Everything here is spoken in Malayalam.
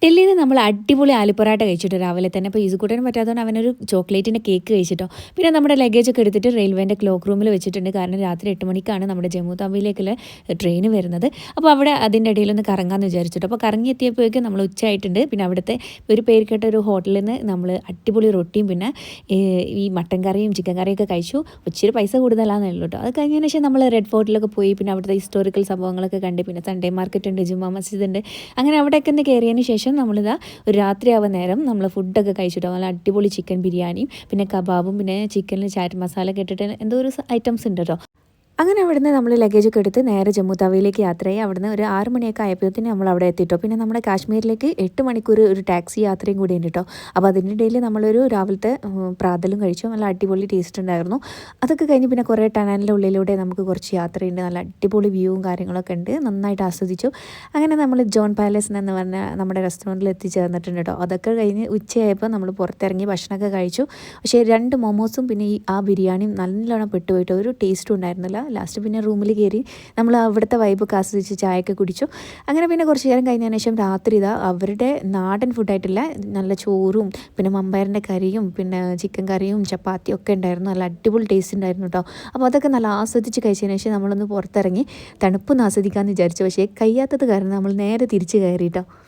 ഡൽഹിയിൽ നിന്ന് നമ്മൾ അടിപൊളി ആലു പൊറാട്ട കഴിച്ചിട്ടോ രാവിലെ തന്നെ. അപ്പോൾ ഈസുകൂട്ടന് പറ്റാത്തതുകൊണ്ട് അവനൊരു ചോക്ലേറ്റിൻ്റെ കേക്ക് കഴിച്ചിട്ടോ. പിന്നെ നമ്മുടെ ലഗേജൊക്കെ എടുത്തിട്ട് റെയിൽവേൻ്റെ ക്ലോക്ക് റൂമിൽ വെച്ചിട്ടുണ്ട്. കാരണം രാത്രി 8 മണിക്കാണ് നമ്മുടെ ജമ്മു താവിയിലേക്കുള്ള ട്രെയിൻ വരുന്നത്. അപ്പോൾ അവിടെ അതിൻ്റെ ഇടയിലൊന്ന് കറങ്ങാമെന്ന് വിചാരിച്ചിട്ടോ. അപ്പോൾ കറങ്ങി എത്തിയപ്പോഴേക്കും നമ്മൾ ഉച്ചയായിട്ടുണ്ട്. പിന്നെ അവിടുത്തെ ഒരു പേര് കേട്ട ഒരു ഹോട്ടലിൽ നിന്ന് നമ്മൾ അടിപൊളി റൊട്ടിയും പിന്നെ ഈ മട്ടൻ കറിയും ചിക്കൻ കറിയൊക്കെ കഴിച്ചു. ഇച്ചിരി പൈസ കൂടുതലാണെന്നേ ഉള്ളൂ കേട്ടോ. അത് കഴിഞ്ഞതിന് ശേഷം നമ്മൾ റെഡ് ഫോർട്ടിലൊക്കെ പോയി. പിന്നെ അവിടുത്തെ ഹിസ്റ്റോറിക്കൽ സംഭവങ്ങളൊക്കെ കണ്ട്. പിന്നെ സൺഡേ മാർക്കറ്റ് ഉണ്ട്, ജുമാ മസ്ജിദ് ഉണ്ട്. അങ്ങനെ അവിടെയൊക്കെ ഒന്ന് കയറിയതിന് ശേഷം നമ്മളിതാ ഒരു രാത്രിയാവുന്ന നേരം നമ്മൾ ഫുഡൊക്കെ കഴിച്ചിട്ടോ. നല്ല അടിപൊളി ചിക്കൻ ബിരിയാണിയും പിന്നെ കബാബും പിന്നെ ചിക്കനിൽ ചാറ്റ് മസാല ഒക്കെ ഇട്ടിട്ട് എന്തോ ഒരു ഐറ്റംസ് ഉണ്ട് കേട്ടോ. അങ്ങനെ അവിടുന്ന് നമ്മൾ ലഗേജൊക്കെ എടുത്ത് നേരെ ജമ്മു താവിയിലേക്ക് യാത്രയായി. അവിടുന്ന് ഒരു 6 മണിയൊക്കെ ആയപ്പോഴത്തേന് നമ്മൾ അവിടെ എത്തിയിട്ടോ. പിന്നെ നമ്മുടെ കാശ്മീരിലേക്ക് 8 മണിക്കൂർ ഒരു ടാക്സി യാത്രയും കൂടി ഉണ്ട് കേട്ടോ. അപ്പോൾ അതിൻ്റെ ഇടയിൽ നമ്മളൊരു രാവിലത്തെ പ്രാതലും കഴിച്ചു. നല്ല അടിപൊളി ടേസ്റ്റ് ഉണ്ടായിരുന്നു. അതൊക്കെ കഴിഞ്ഞ് പിന്നെ കുറേ ടണലിൻ്റെ ഉള്ളിലൂടെ നമുക്ക് കുറച്ച് യാത്രയുണ്ട്. നല്ല അടിപൊളി വ്യൂവും കാര്യങ്ങളൊക്കെ ഉണ്ട്. നന്നായിട്ട് ആസ്വദിച്ചു. അങ്ങനെ നമ്മൾ ജോൺ പാലസ് എന്ന് പറഞ്ഞ നമ്മുടെ റെസ്റ്റോറൻറ്റിൽ എത്തിച്ചേർന്നിട്ടുണ്ട് കേട്ടോ. അതൊക്കെ കഴിഞ്ഞ് ഉച്ചയായപ്പോൾ നമ്മൾ പുറത്തിറങ്ങി ഭക്ഷണമൊക്കെ കഴിച്ചു. പക്ഷേ 2 മോമോസും പിന്നെ ആ ബിരിയാണിയും നല്ലോണം പെട്ടുപോയിട്ട് ഒരു ടേസ്റ്റും ഉണ്ടായിരുന്നില്ല. ലാസ്റ്റ് പിന്നെ റൂമിൽ കയറി നമ്മൾ അവിടുത്തെ വൈബൊക്കെ ആസ്വദിച്ച് ചായയൊക്കെ കുടിച്ചു. അങ്ങനെ പിന്നെ കുറച്ച് നേരം കഴിഞ്ഞതിന് ശേഷം രാത്രി ഇതാ അവരുടെ നാടൻ ഫുഡായിട്ടില്ല നല്ല ചോറും പിന്നെ മമ്പയറിൻ്റെ കറിയും പിന്നെ ചിക്കൻ കറിയും ചപ്പാത്തിയും ഒക്കെ ഉണ്ടായിരുന്നു. നല്ല അടിപൊളി ടേസ്റ്റ് ഉണ്ടായിരുന്നു കേട്ടോ. അപ്പോൾ അതൊക്കെ നല്ല ആസ്വദിച്ച് കഴിച്ചതിന് ശേഷം നമ്മളൊന്ന് പുറത്തിറങ്ങി തണുപ്പൊന്ന് ആസ്വദിക്കാമെന്ന് വിചാരിച്ചു. പക്ഷേ കഴിയാത്തത് കാരണം നമ്മൾ നേരെ തിരിച്ച് കയറി കേട്ടോ.